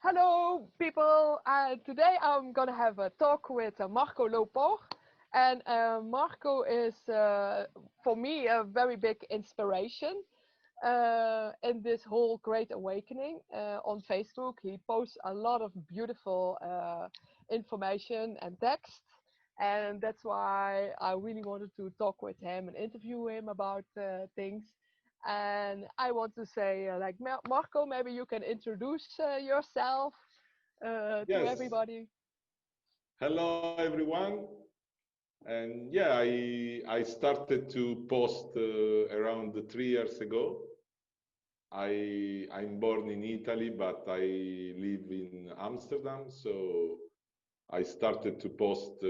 Hello, people. Today I'm gonna have a talk with Marco Lopor, and Marco is, for me, a very big inspiration in this whole Great Awakening. On Facebook, he posts a lot of beautiful information and text, and that's why I really wanted to talk with him and interview him about things. And I want to say, Marco, maybe you can introduce yourself to Yes. everybody. Hello, everyone. And yeah, I started to post around 3 years ago. I'm born in Italy, but I live in Amsterdam. So I started to post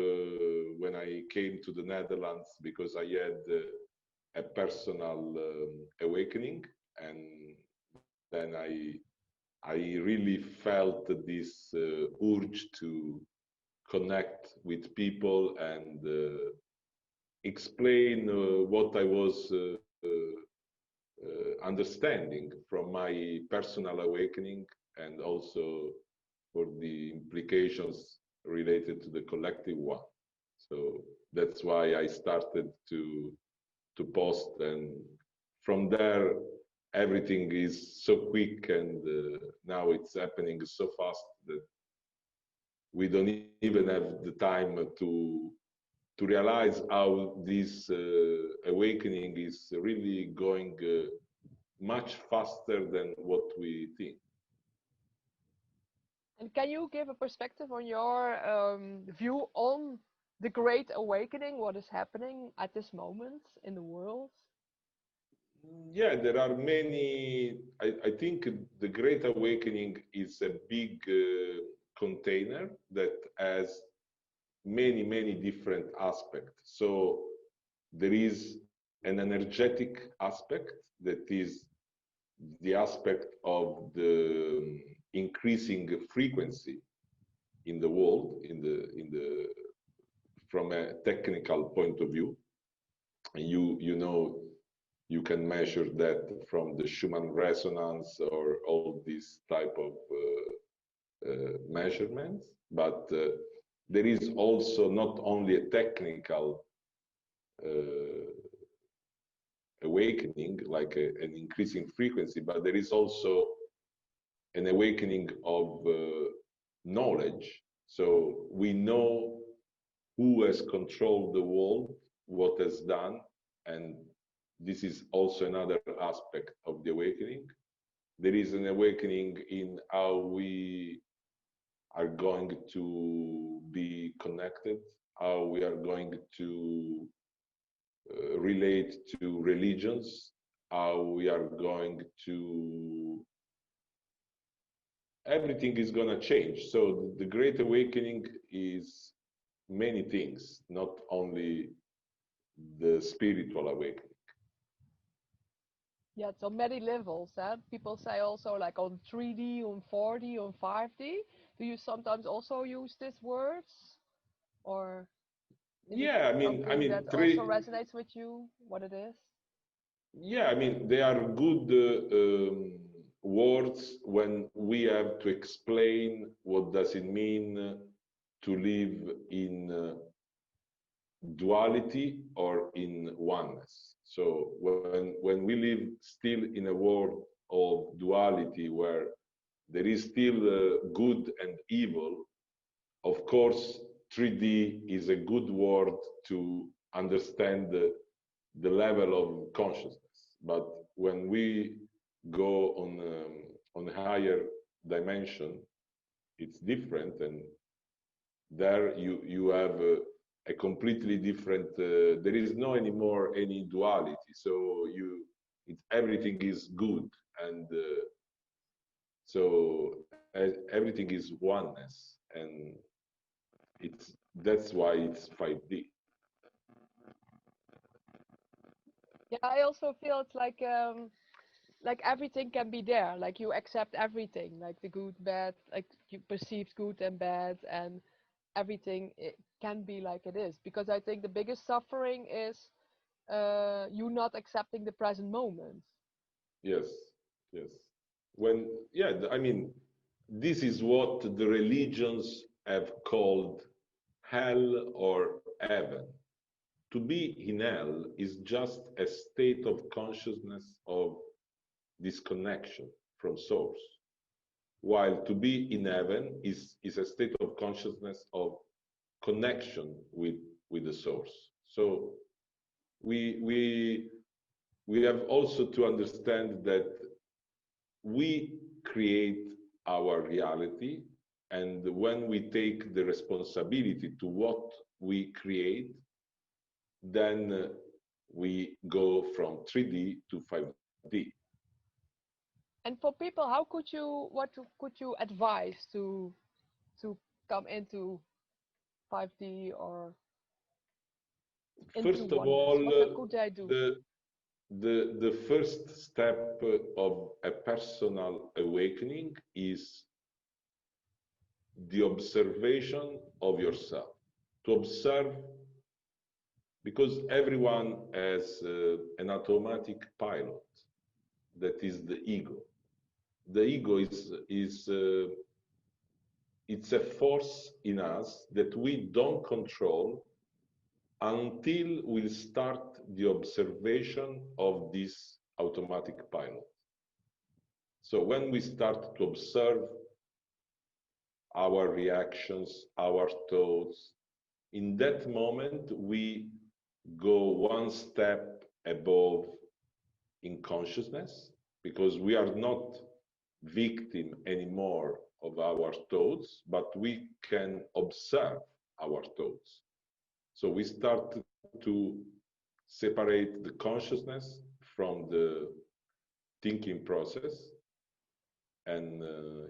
when I came to the Netherlands because I had a personal awakening, and then I really felt this urge to connect with people and explain what I was understanding from my personal awakening, and also for the implications related to the collective one. So that's why I started to post, and from there everything is so quick, and now it's happening so fast that we don't even have the time to realize how this awakening is really going much faster than what we think. And can you give a perspective on your view on the Great Awakening? What is happening at this moment in the world? Yeah, there are many. I think the Great Awakening is a big container that has many different aspects. So there is an energetic aspect that is the aspect of the increasing frequency in the world, in the from a technical point of view. And you know, you can measure that from the Schumann resonance or all these type of measurements. But there is also not only a technical awakening, like an increasing frequency, but there is also an awakening of knowledge. So we know who has controlled the world, what has done, and this is also another aspect of the awakening. There is an awakening in how we are going to be connected, how we are going to relate to religions, how we are going to everything is going to change. So the Great Awakening is many things, not only the spiritual awakening. Yeah, it's on many levels. People say also like on 3D, on 4D, on 5D. Do you sometimes also use these words? Or is it Yeah, something that also resonates with you, what it is? yeah, they are good words when we have to explain what does it mean to live in duality or in oneness. So when we live still in a world of duality where there is still good and evil, of course 3D is a good word to understand the level of consciousness. But when we go on a higher dimension, it's different, and there you have a completely different. There is no anymore any duality. So everything is good, and so everything is oneness, and that's why it's 5D. Yeah, I also feel it's like everything can be there. Like you accept everything, like the good, bad, like you perceived good and bad, and everything it can be like it is. Because I think the biggest suffering is you not accepting the present moment. Yes, yes. When, yeah, this is what the religions have called hell or heaven. To be in hell is just a state of consciousness of disconnection from source, while to be in heaven is a state of consciousness of connection with the source. So we have also to understand that we create our reality, and when we take the responsibility to what we create, then we go from 3D to 5D. And for people, how could you, could you advise to come into 5D or into First of oneness? all, What could they do? the first step of a personal awakening is the observation of yourself. To observe, because everyone has an automatic pilot, that is the ego. The ego is it's a force in us that we don't control until we start the observation of this automatic pilot. So when we start to observe our reactions, our thoughts, in that moment we go one step above in consciousness, because we are not victim anymore of our thoughts, but we can observe our thoughts. So we start to separate the consciousness from the thinking process. And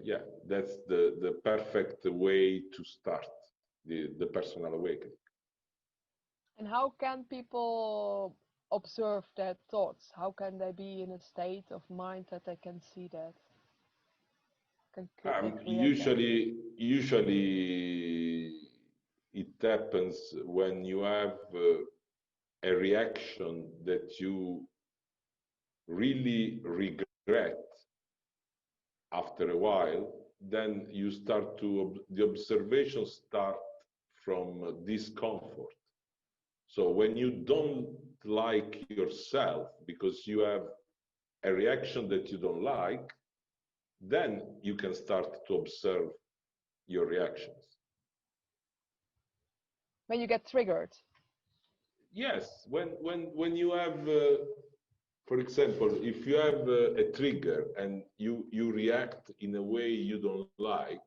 yeah, that's the perfect way to start the personal awakening. And how can people observe their thoughts? How can they be in a state of mind that they can see that? Can create that? Usually it happens when you have a reaction that you really regret after a while. Then you start to, the observation start from discomfort. So when you don't like yourself because you have a reaction that you don't like, then you can start to observe your reactions. When you get triggered. Yes, when you have, for example, if you have a trigger and you react in a way you don't like,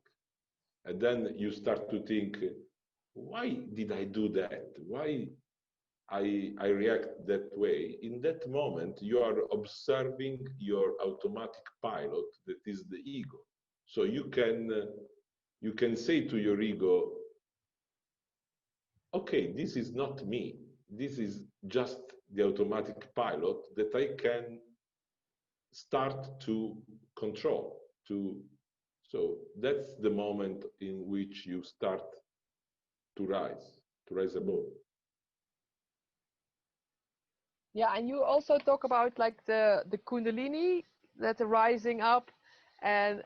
and then you start to think, why did I do that? Why I react that way? In that moment, you are observing your automatic pilot, that is the ego. So you can say to your ego, okay, this is not me. This is just the automatic pilot that I can start to control. So that's the moment in which you start to rise above. Yeah, and you also talk about like the Kundalini, that the rising up, and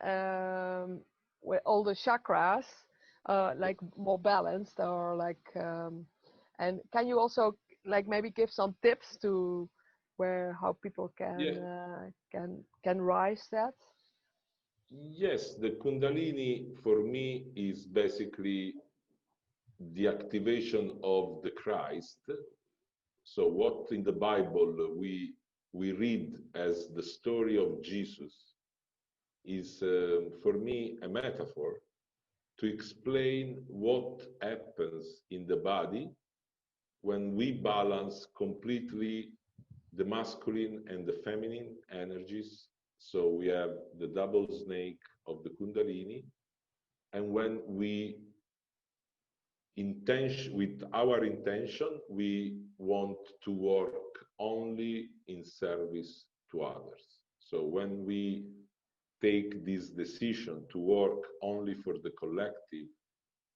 with all the chakras, like more balanced, or like, and can you also like maybe give some tips to where how people Yeah. can rise that? Yes, the Kundalini for me is basically the activation of the Christ. So what in the Bible we read as the story of Jesus is for me a metaphor to explain what happens in the body when we balance completely the masculine and the feminine energies. So we have the double snake of the Kundalini, and when we with our intention, we want to work only in service to others. So when we take this decision to work only for the collective,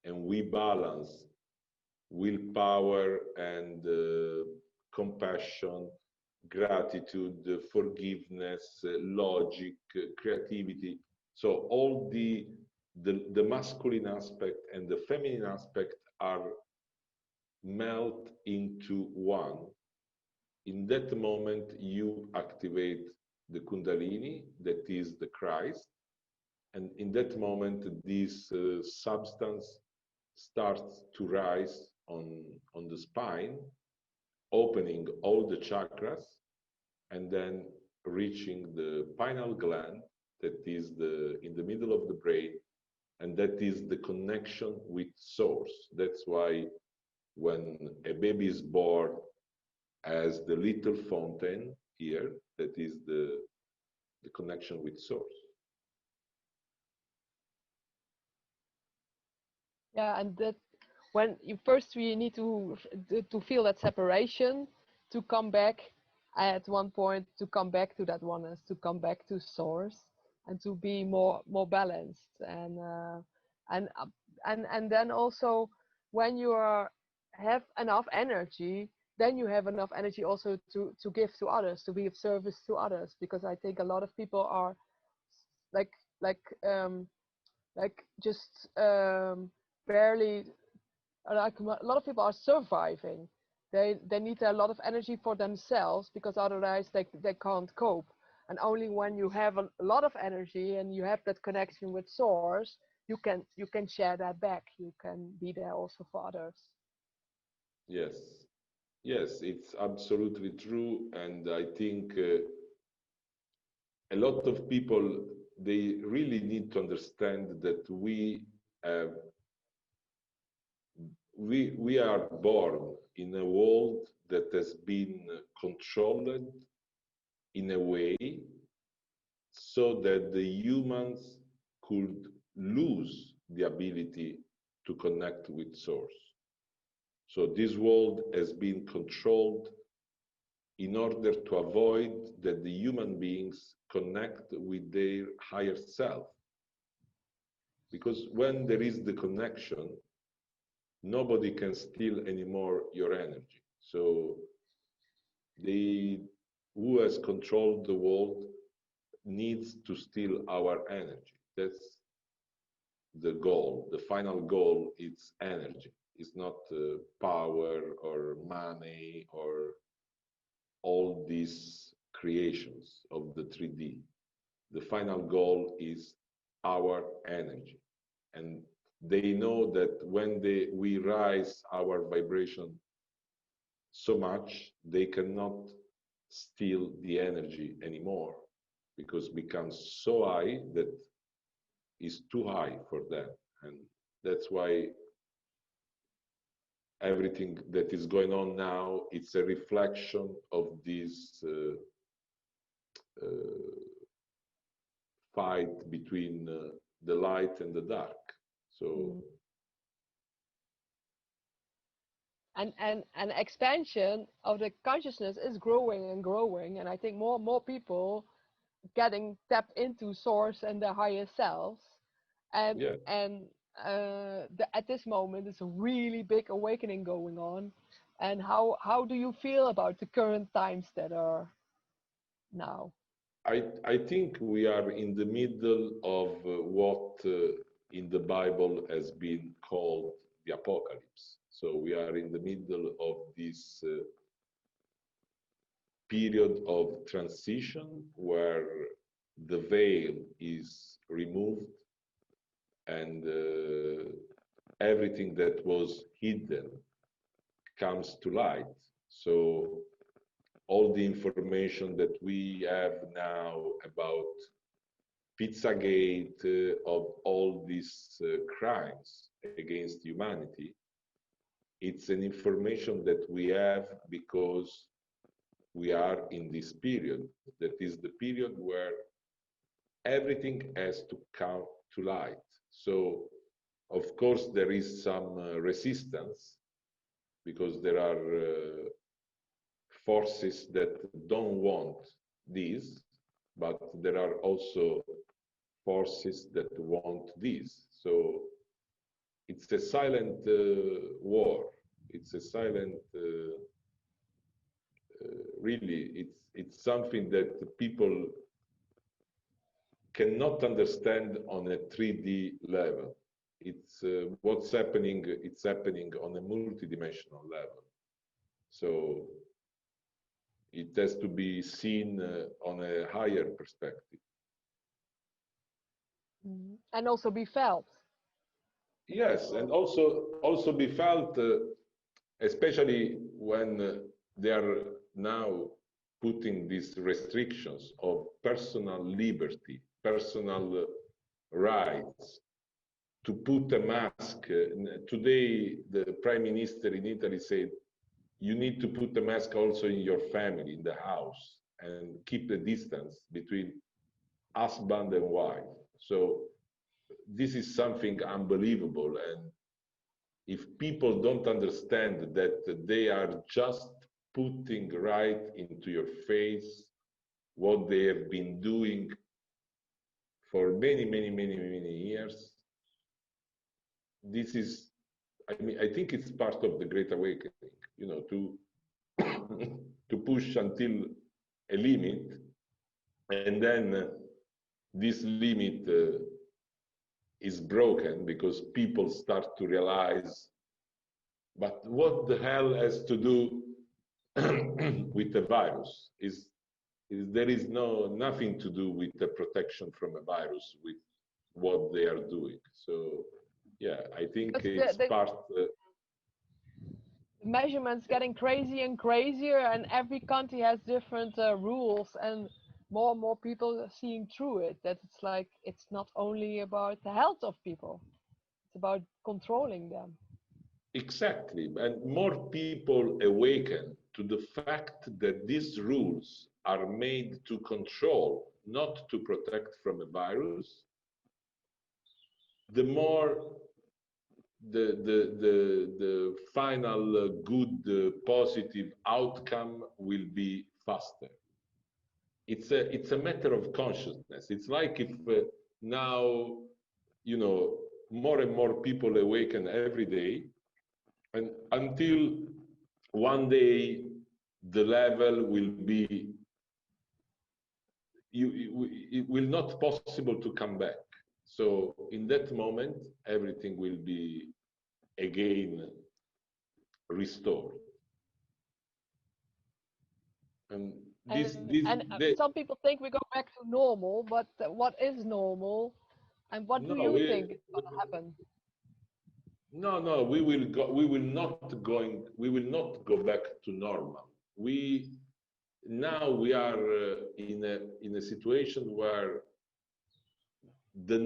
and we balance willpower and compassion, gratitude, forgiveness, logic, creativity. So all the the masculine aspect and the feminine aspect are melt into one. In that moment, you activate the Kundalini, that is the Christ, and in that moment, this substance starts to rise on the spine, opening all the chakras, and then reaching the pineal gland, that is in the middle of the brain, and that is the connection with source. That's why when a baby is born as the little fountain here, that is the connection with source. Yeah, and that when you first we need to feel that separation, to come back at one point, to come back to that oneness, to come back to source, and to be more balanced, and and then also when you have enough energy, then you have enough energy also to give to others, to be of service to others, because I think a lot of people are like like um like just barely, like a lot of people are surviving. They need a lot of energy for themselves, because otherwise they can't cope. And only when you have a lot of energy and you have that connection with source, you can share that back. You can be there also for others. Yes, yes, it's absolutely true, and I think a lot of people, they really need to understand that have we are born in a world that has been controlled in a way so that the humans could lose the ability to connect with source. So this world has been controlled in order to avoid that the human beings connect with their higher self. Because when there is the connection, nobody can steal anymore your energy. So who has controlled the world needs to steal our energy. That's the goal. The final goal is energy. It's not power or money or all these creations of the 3D. The final goal is our energy. And they know that when we rise our vibration so much, they cannot steal the energy anymore, because it becomes so high that is too high for them. And that's why everything that is going on now, it's a reflection of this fight between the light and the dark. So and expansion of the consciousness is growing and growing, and I think more people getting tapped into source and their higher selves, and yeah, at this moment it's a really big awakening going on. And how do you feel about the current times that are now? I think we are in the middle of what in the Bible has been called the apocalypse. So we are in the middle of this period of transition where the veil is removed and everything that was hidden comes to light. So all the information that we have now about Pizzagate, of all these crimes against humanity, it's an information that we have because we are in this period. That is the period where everything has to come to light. So, of course, there is some resistance because there are forces that don't want this, but there are also forces that want this. So it's a silent war. It's a silent, really, it's something that people cannot understand on a 3D level. It's what's happening. It's happening on a multidimensional level. So it has to be seen on a higher perspective. And also be felt. Yes, and also be felt, especially when they are now putting these restrictions of personal liberty, personal rights, to put a mask. Today, the Prime Minister in Italy said, you need to put a mask also in your family, in the house, and keep the distance between husband and wife. So this is something unbelievable. And if people don't understand that they are just putting right into your face what they have been doing for many, many, many, many years, this is, I mean, I think it's part of the Great Awakening, you know, to to push until a limit, and then this limit is broken because people start to realize, but what the hell has to do with the virus? There is nothing to do with the protection from a virus with what they are doing. So yeah, I think Because it's part. the measurements getting crazier and crazier, and every country has different rules, and more people are seeing through it. That it's like it's not only about the health of people; it's about controlling them. Exactly, and more people awaken to the fact that these rules are made to control, not to protect from a virus, the more the final good, positive outcome will be faster. It's a matter of consciousness. It's like if now, you know, more and more people awaken every day, and until one day the level will be, it will not possible to come back. So in that moment, everything will be again restored. And Some people think we go back to normal, but what is normal, and what do no, you think is going to happen? no, we will not go back to normal. Now we are in a situation where the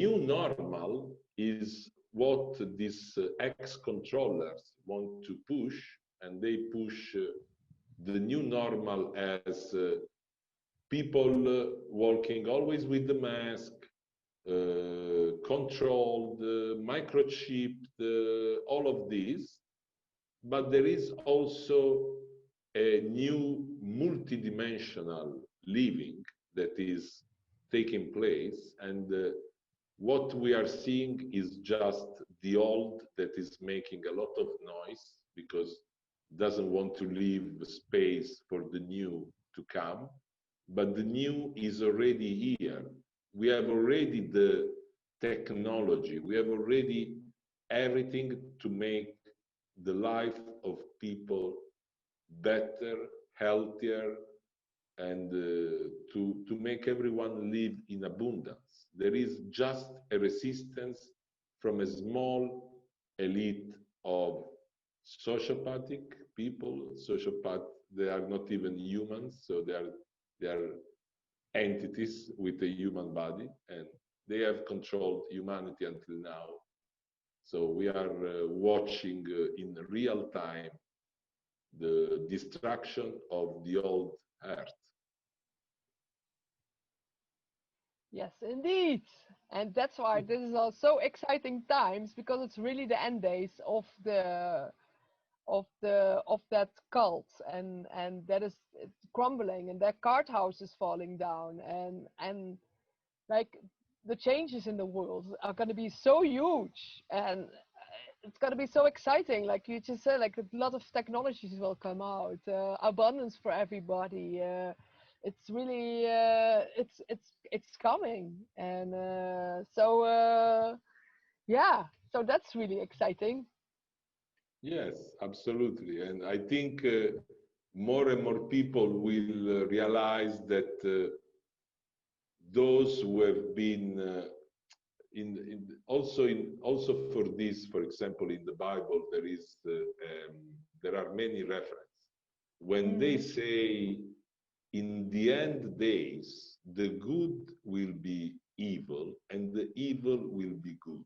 new normal is what these ex-controllers want to push, and they push the new normal as people walking always with the mask, controlled, microchipped, all of these. But there is also a new multidimensional living that is taking place, and what we are seeing is just the old that is making a lot of noise because it doesn't want to leave space for the new to come. But the new is already here. We have already the technology, we have already everything to make the life of people better, healthier, and to make everyone live in abundance. There is just a resistance from a small elite of sociopathic people. Sociopath, they are not even humans, so they are entities with a human body, and they have controlled humanity until now. So we are watching in real time the destruction of the old earth. Yes, indeed. And that's why this is all so exciting times, because it's really the end days of that cult, and that is crumbling, and that card house is falling down, and like the changes in the world are going to be so huge, and it's going to be so exciting. Like you just said, like a lot of technologies will come out, abundance for everybody, it's really it's coming, and yeah, so that's really exciting. Yes, absolutely. And I think more and more people will realize that those who have been also for this, for example, in the Bible, there are many references. When they Mm. say in the end days, the good will be evil and the evil will be good.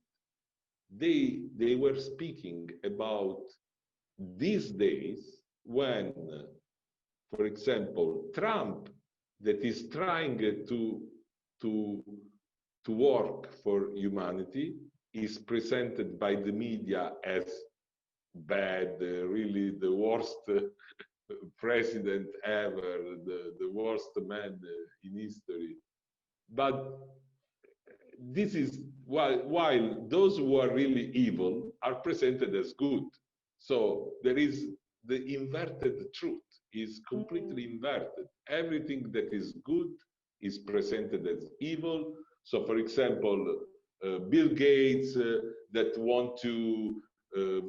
They were speaking about these days when, for example, Trump, that is trying to to work for humanity, is presented by the media as bad, really the worst president ever, the worst man in history. But this is while those who are really evil are presented as good. So there is the inverted truth is Mm. completely inverted. Everything that is good is presented as evil. So, for example, Bill Gates that want to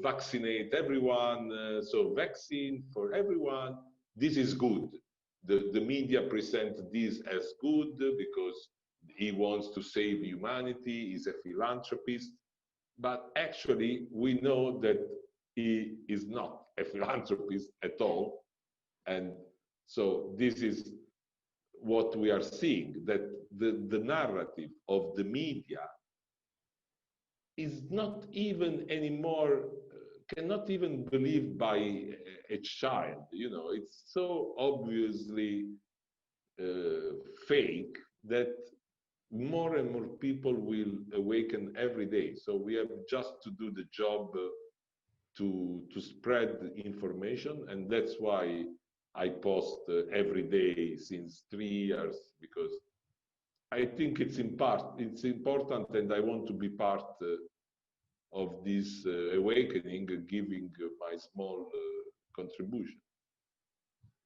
vaccinate everyone, so vaccine for everyone. This is good. The media present this as good because he wants to save humanity, he's a philanthropist, but actually we know that he is not a philanthropist at all. And so this is what we are seeing, that the narrative of the media is not even anymore, cannot even believed by a child. You know, it's so obviously fake that more and more people will awaken every day. So we have just to do the job to spread information, and that's why I post every day since 3 years, because I think it's important, and I want to be part of this awakening, giving my small contribution.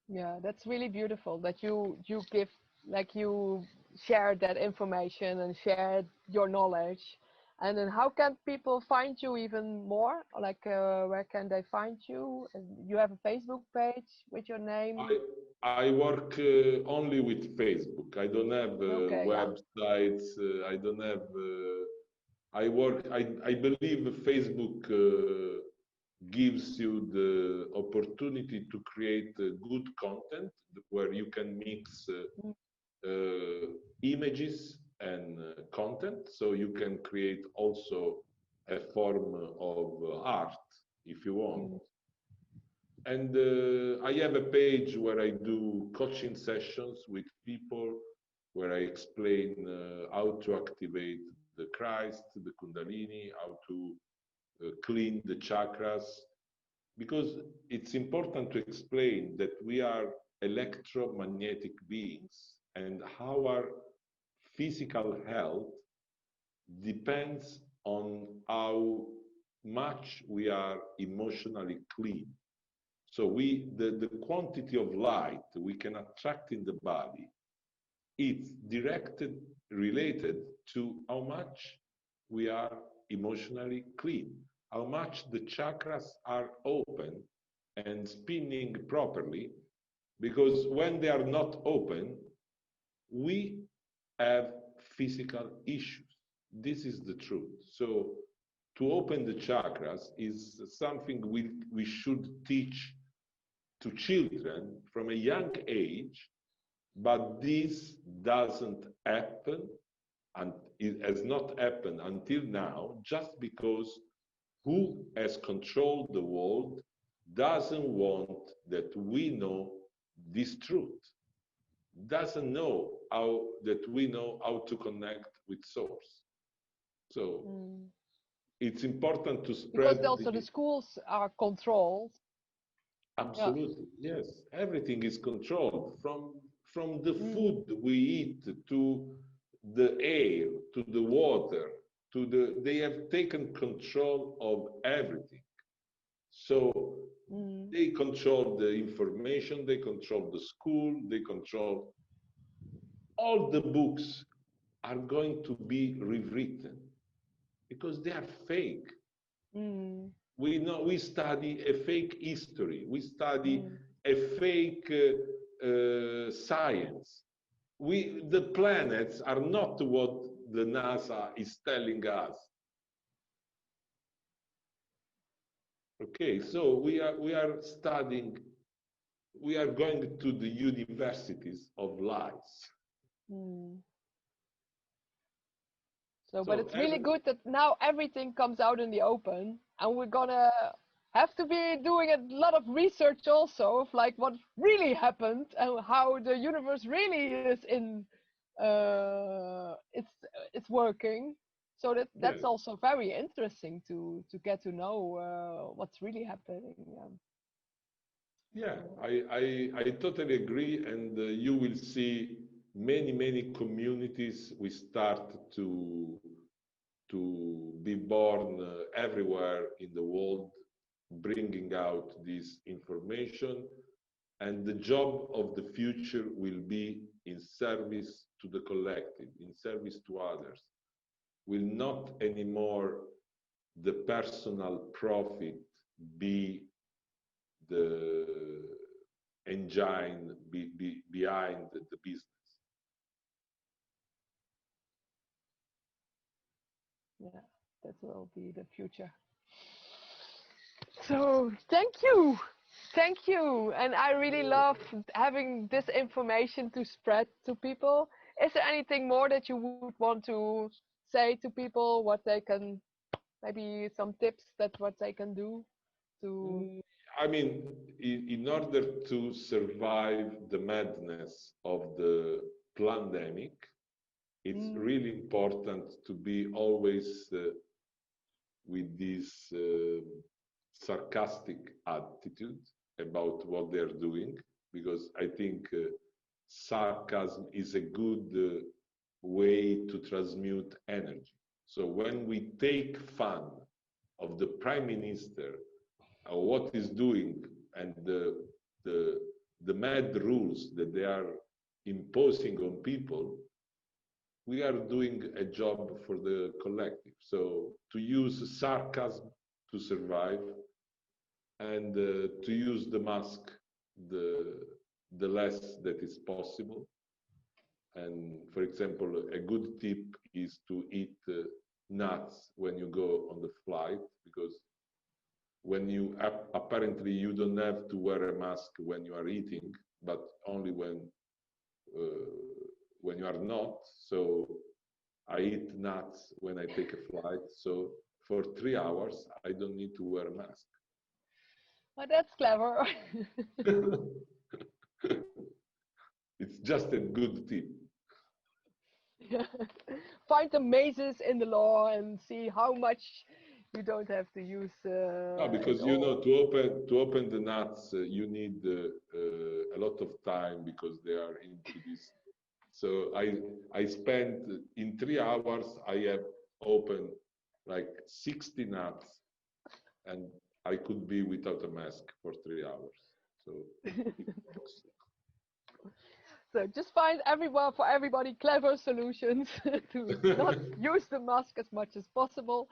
Yeah, that's really beautiful that you give, like, you share that information and share your knowledge. And then how can people find you even more? Like, where can they find you? You have a Facebook page with your name. I I work only with Facebook. I don't have Okay, yeah. websites. I don't have. I work. I believe Facebook gives you the opportunity to create good content where you can mix Mm, images and content. So you can create also a form of art if you want. mm, And I have a page where I do coaching sessions with people, where I explain how to activate the Christ, the Kundalini, how to clean the chakras, because it's important to explain that we are electromagnetic beings and our physical health depends on how much we are emotionally clean. So the quantity of light we can attract in the body, it's directed, related to how much we are emotionally clean, how much the chakras are open and spinning properly, because when they are not open, we have physical issues. This is the truth. So to open the chakras is something we should teach to children from a young age, but this doesn't happen, and it has not happened until now, just because who has controlled the world doesn't want that we know this truth, doesn't know how that we know how to connect with source. So mm. it's important to Because spread also the schools are controlled. Yeah. absolutely, yes. Everything is controlled from the Mm, food we eat to the air, to the water, to the. They have taken control of everything. So mm, they control the information, they control the school, they control. all the books are going to be rewritten because they are fake. Mm. We know, we study a fake history, we study Mm. a fake science. The planets are not what the NASA is telling us. Okay, so we are studying, we are going to the universities of lies. Mm. So, but So it's really good that now everything comes out in the open, and we're gonna have to be doing a lot of research also of like what really happened and how the universe really is in it's working. So that's yes, also very interesting to get to know what's really happening. yeah, I totally agree, and you will see many communities we start to be born everywhere in the world, bringing out this information. And the job of the future will be in service to the collective, in service to others. Will not anymore the personal profit be the engine behind the business. Yeah, that will be the future. So thank you, and I really love having this information to spread to people. Is there anything more that you would want to say to people? What they can, maybe some tips that what they can do to. I mean, in order to survive the madness of the pandemic, it's Mm, really important to be always with this sarcastic attitude about what they're doing, because I think sarcasm is a good way to transmute energy. So when we take fun of the prime minister, what he's doing, and the, the mad rules that they are imposing on people, we are doing a job for the collective. So to use sarcasm to survive, and to use the mask the less that is possible. And for example, a good tip is to eat nuts when you go on the flight, because when you apparently you don't have to wear a mask when you are eating, but only when you are not. So I eat nuts when I take a flight. So for 3 hours, I don't need to wear a mask. oh, that's clever. It's just a good tip. Yeah. Find the mazes in the law and see how much you don't have to use No, it because you know, all. to open the nuts, you need a lot of time, because they are into this. So I spent in 3 hours. I have opened like 60 nuts, and I could be without a mask for 3 hours. So it works. So just find everyone for everybody clever solutions to not use the mask as much as possible.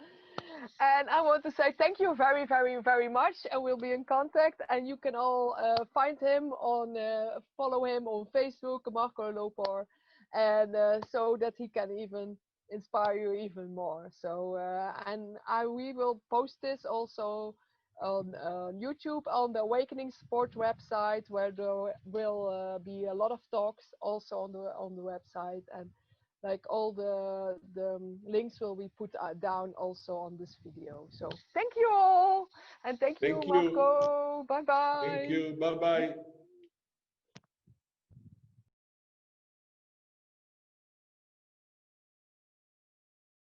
And I want to say thank you very much, and we'll be in contact. And you can all find him on, follow him on Facebook, Marco Lopor, and so that he can even inspire you even more. So and we will post this also on YouTube on the Awakening Support website, where there will be a lot of talks also on the website, and like all the links will be put down also on this video. So thank you all, and thank you, Thank you. Marco. Bye Thank bye. you. Bye bye.